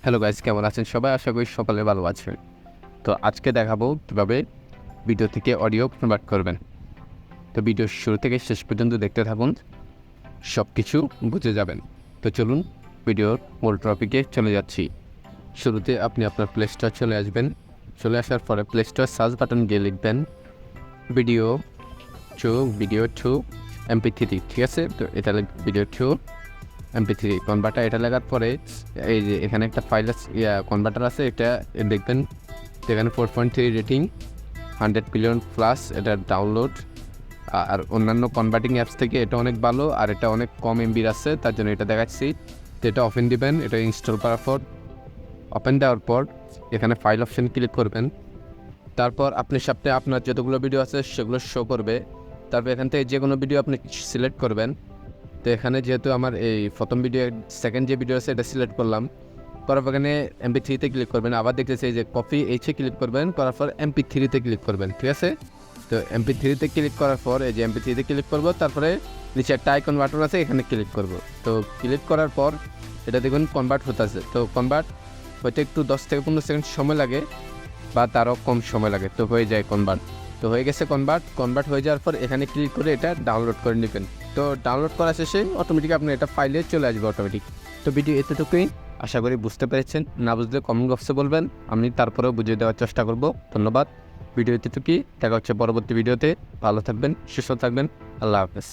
Hello guys, কেমন আছেন সবাই? আশা করি সকালে ভালো আছেন। তো আজকে দেখাবো কীভাবে ভিডিও থেকে অডিও কনভার্ট করবেন। তো ভিডিও শুরু থেকে শেষ পর্যন্ত দেখতে থাকুন, সব কিছু বুঝে যাবেন। তো চলুন ভিডিওর মূল টপিকে চলে যাচ্ছি। শুরুতে আপনি আপনার প্লে স্টোর চলে আসবেন। চলে আসার পরে প্লে স্টোর সার্চ বাটন গিয়ে লিখবেন ভিডিও টু MP3, ঠিক আছে? তো এটা ভিডিও টু MP3 কনভার্টার, এটা লাগার পরে এই যে এখানে একটা ফাইল আছে, কনভার্টার আছে, এটা দেখবেন। এখানে 4.3 রেটিং, 100 বিলিয়ন প্লাস এটা ডাউনলোড। আর অন্যান্য কনভার্টিং অ্যাপস থেকে এটা অনেক ভালো, আর এটা অনেক কম এমবির আছে, তার জন্য এটা দেখাচ্ছি। তো এটা ওপেন দিবেন। এটা ইনস্টল করার পর ওপেন দেওয়ার পর এখানে ফাইল অপশন ক্লিক করবেন। তারপর আপনি সাথে আপনার যতগুলো ভিডিও আছে সেগুলো শো করবে। তারপর এখান থেকে যে কোনো ভিডিও আপনি সিলেক্ট করবেন। তো এখানে যেহেতু আমার এই প্রথম ভিডিও, সেকেন্ড যে ভিডিও আছে এটা সিলেক্ট করলাম। করার পর এখানে MP3-তে ক্লিক করবেন। আবার দেখতেছি এই যে কপি এইচে ক্লিক করবেন, করার পর MP3-তে ক্লিক করবেন, ঠিক আছে? তো MP3-তে ক্লিক করার পর এই যে MP3-তে ক্লিক করব, তারপরে নিচে একটা আইকন বাটন আছে, এখানে ক্লিক করব। তো ক্লিক করার পর এটা দেখুন কনভার্ট হতেছে। তো কনভার্ট হয়তো একটু 10 থেকে 15 সেকেন্ড সময় লাগে বা তারও কম সময় লাগে, তো হয়ে যায় কনভার্ট। তো হয়ে গেছে কনভার্ট হয়ে যাওয়ার পর এখানে ক্লিক করে এটা ডাউনলোড করে নেবেন। তো ডাউনলোড করা শেষে অটোমেটিক আপনার এটা ফাইলে চলে আসবে অটোমেটিক। তো ভিডিও এতটুকুই, আশা করি বুঝতে পেরেছেন। না বুঝলে কমেন্ট বক্সে বলবেন, আমি তারপরেও বুঝিয়ে দেওয়ার চেষ্টা করব। ধন্যবাদ। ভিডিও এতটুকুই, দেখা হচ্ছে পরবর্তী ভিডিওতে। ভালো থাকবেন, সুস্থ থাকবেন। আল্লাহ হাফেজ।